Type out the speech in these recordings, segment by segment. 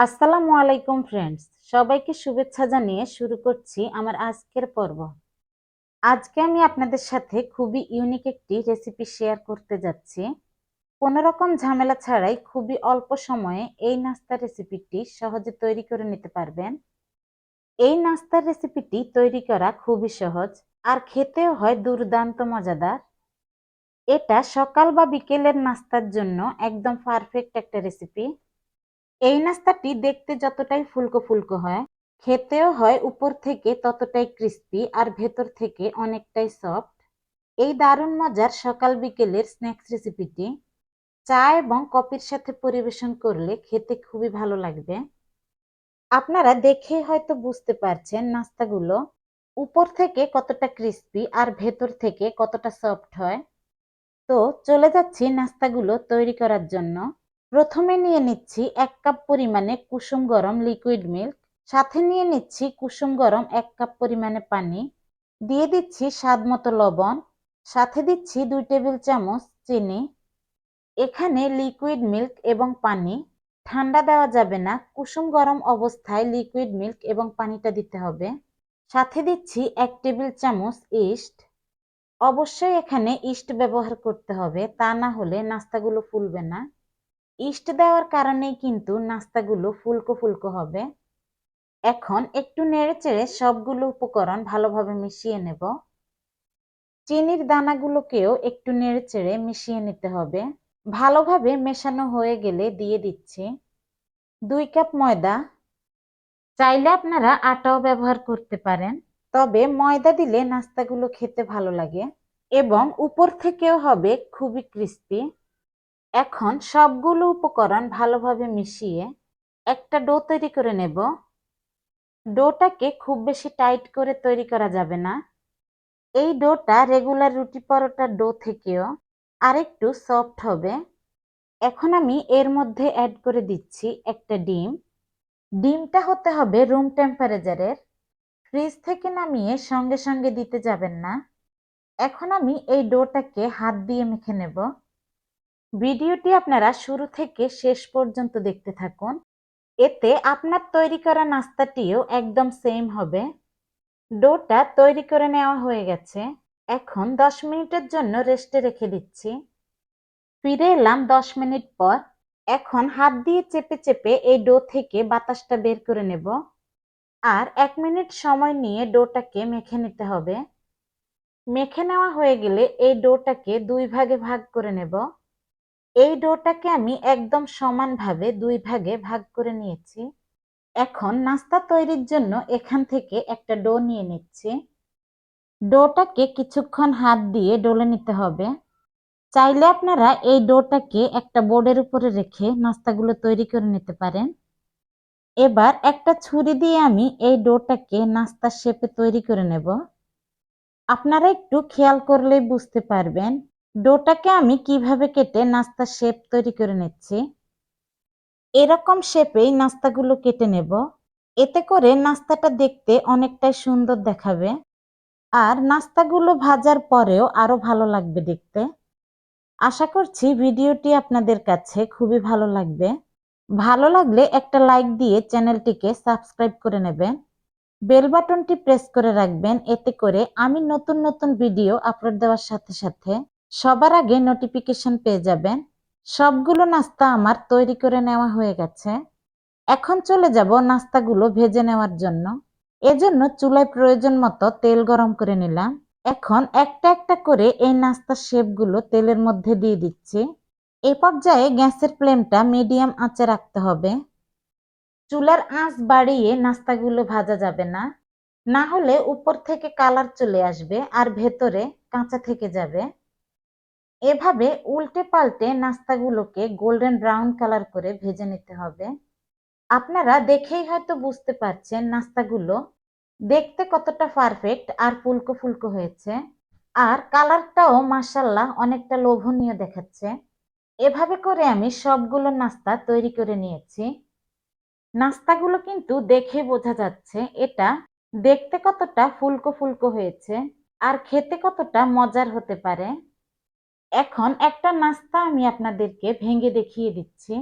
আসসালামু আলাইকুম ফ্রেন্ডস, সবাইকে শুভেচ্ছা জানিয়ে শুরু করছি আমার আজকের পর্ব। আজকে আমি আপনাদের সাথে খুবই ইউনিক একটি রেসিপি শেয়ার করতে যাচ্ছি। কোনো রকম ঝামেলা ছাড়াই খুবই অল্প সময়ে এই নাস্তার রেসিপিটি সহজে তৈরি করে নিতে পারবেন। এই নাস্তার রেসিপিটি তৈরি করা খুবই সহজ আর খেতেও হয় দুর্দান্ত মজাদার। এটা সকাল বা বিকেলের নাস্তার জন্য একদম পারফেক্ট একটা রেসিপি। এই নাস্তাটি দেখতে যতটাই ফুলকো ফুলকো হয়, খেতেও হয় উপর থেকে ততটাই ক্রিস্পি আর ভেতর থেকে অনেকটাই সফট। এই দারুণ মজার সকাল বিকেলের স্ন্যাক্স রেসিপিটি চা এবং কফির সাথে পরিবেশন করলে খেতে খুবই ভালো লাগবে। আপনারা দেখেই হয়তো বুঝতে পারছেন নাস্তাগুলো উপর থেকে কতটা ক্রিস্পি আর ভেতর থেকে কতটা সফট হয়। তো চলে যাচ্ছি নাস্তাগুলো তৈরি করার জন্য। প্রথমে নিয়ে নিচ্ছি 1 কাপ পরিমাণে কুসুম গরম লিকুইড মিল্ক, সাথে নিয়ে নিচ্ছি কুসুম গরম 1 কাপ পরিমাণে পানি, দিয়ে দিচ্ছি স্বাদ মতো লবণ, সাথে দিচ্ছি 2 টেবিল চামচ চিনি। এখানে লিকুইড মিল্ক এবং পানি ঠান্ডা দেওয়া যাবে না, কুসুম গরম অবস্থায় লিকুইড মিল্ক এবং পানিটা দিতে হবে। সাথে দিচ্ছি 1 টেবিল চামচ ইস্ট। অবশ্যই এখানে ইস্ট ব্যবহার করতে হবে, তা না হলে নাস্তাগুলো ফুলবে না। ইস্ট দেওয়ার কারণেই কিন্তু নাস্তাগুলো ফুলকো ফুলকো হবে। এখন একটু নেড়েচেড়ে সবগুলো উপকরণ ভালোভাবে মিশিয়ে নেব। চিনির দানাগুলোকেও একটু নেড়েচেড়ে মিশিয়ে নিতে হবে। ভালোভাবে মেশানো হয়ে গেলে দিয়ে দিচ্ছি 2 কাপ ময়দা। চাইলে আপনারা আটাও ব্যবহার করতে পারেন, তবে ময়দা দিলে নাস্তাগুলো খেতে ভালো লাগে এবং উপর থেকেও হবে খুবই ক্রিস্পি। এখন সবগুলো উপকরণ ভালোভাবে মিশিয়ে একটা ডো তৈরি করে নেব। ডোটাকে খুব বেশি টাইট করে তৈরি করা যাবে না। এই ডোটা রেগুলার রুটি পরোটার ডো থেকেও আরেকটু সফট হবে। এখন আমি এর মধ্যে অ্যাড করে দিচ্ছি একটা ডিম। ডিমটা হতে হবে রুম টেম্পারেচারের। ফ্রিজ থেকে নামিয়ে সঙ্গে সঙ্গে দিতে যাবেন না। এখন আমি এই ডোটাকে হাত দিয়ে মেখে নেব। ভিডিওটি আপনারা শুরু থেকে শেষ পর্যন্ত দেখতে থাকুন, এতে আপনার তৈরি করা নাস্তাটিও একদম সেম হবে। ডোটা তৈরি করে নেওয়া হয়ে গেছে। এখন 10 মিনিটের জন্য রেস্টে রেখে দিচ্ছি। ফিরে এলাম 10 মিনিট পর। এখন হাত দিয়ে চেপে চেপে এই ডো থেকে বাতাসটা বের করে নেব আর 1 মিনিট সময় নিয়ে ডোটাকে মেখে নিতে হবে। মেখে নেওয়া হয়ে গেলে এই ডোটাকে 2 ভাগে ভাগ করে নেব। এই ডোটাকে আমি একদম সমানভাবে 2 ভাগে ভাগ করে নিয়েছি। এখন নাস্তা তৈরির জন্য এখান থেকে একটা ডো নিয়ে নিচ্ছি। ডোটাকে কিছুক্ষণ হাত দিয়ে ডলে নিতে হবে। চাইলে আপনারা এই ডোটাকে একটা বোর্ডের উপরে রেখে নাস্তাগুলো তৈরি করে নিতে পারেন। এবার একটা ছুরি দিয়ে আমি এই ডোটাকে নাস্তার শেপে তৈরি করে নেব। আপনারা একটু খেয়াল করলেই বুঝতে পারবেন ডোটাকে আমি কিভাবে কেটে নাস্তার শেপ তৈরি করে নিচ্ছি। এরকম শেপেই নাস্তাগুলো কেটে নেব। এতে করে নাস্তাটা দেখতে অনেকটাই সুন্দর দেখাবে আর নাস্তাগুলো ভাজার পরেও আরো ভালো লাগবে দেখতে। আশা করছি ভিডিওটি আপনাদের কাছে খুবই ভালো লাগবে। ভালো লাগলে একটা লাইক দিয়ে চ্যানেলটিকে সাবস্ক্রাইব করে নেবেন। বেল বাটনটি প্রেস করে রাখবেন, এতে করে আমি নতুন নতুন ভিডিও আপলোড দেওয়ার সাথে সাথে সবার আগে নোটিফিকেশন পেয়ে যাবেন। সবগুলো নাস্তা আমার তৈরি করে নেওয়া হয়ে গেছে। এখন চলে যাব নাস্তাগুলো ভেজে নেওয়ার জন্য। এজন্য চুলায় প্রয়োজন মতো তেল গরম করে নিলাম। এখন একটা একটা করে এই নাস্তার শেপগুলো তেলের মধ্যে দিয়ে দিচ্ছি। এই পর্যায়ে গ্যাসের ফ্লেমটা মিডিয়াম আঁচে রাখতে হবে। চুলার আঁচ বাড়িয়ে নাস্তাগুলো ভাজা যাবে না, না হলে উপর থেকে কালার চলে আসবে আর ভেতরে কাঁচা থেকে যাবে। এভাবে উল্টে পাল্টে নাস্তাগুলোকে গোল্ডেন ব্রাউন কালার করে ভেজে নিতে হবে। আপনারা দেখেই হয়তো বুঝতে পারছেন নাস্তাগুলো দেখতে কতটা পারফেক্ট আর ফুলকো ফুলকো হয়েছে আর কালারটাও মাশাআল্লাহ অনেকটা লোভনীয় দেখাচ্ছে। এভাবে করে আমি সবগুলো নাস্তা তৈরি করে নিয়েছি। নাস্তাগুলো কিন্তু দেখে বোঝা যাচ্ছে এটা দেখতে কতটা ফুলকো ফুলকো হয়েছে আর খেতে কতটা মজার হতে পারে। এখন একটা নাস্তা আমি আপনাদেরকে ভেঙে দেখিয়ে দিচ্ছি।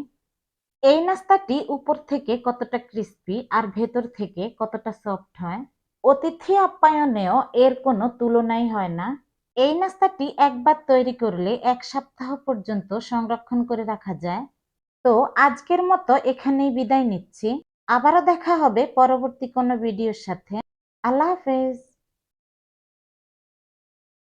এই নাস্তাটি উপর থেকে কতটা ক্রিস্পি আর ভেতর থেকে কতটা সফট হয়, অতিথি আপ্যায়নেও এর কোনো তুলনাই হয় না। এই নাস্তাটি একবার তৈরি করলে 1 সপ্তাহ পর্যন্ত সংরক্ষণ করে রাখা যায়। তো আজকের মতো এখানেই বিদায় নিচ্ছি। আবারও দেখা হবে পরবর্তী কোনো ভিডিওর সাথে। আল্লাহ হাফেজ।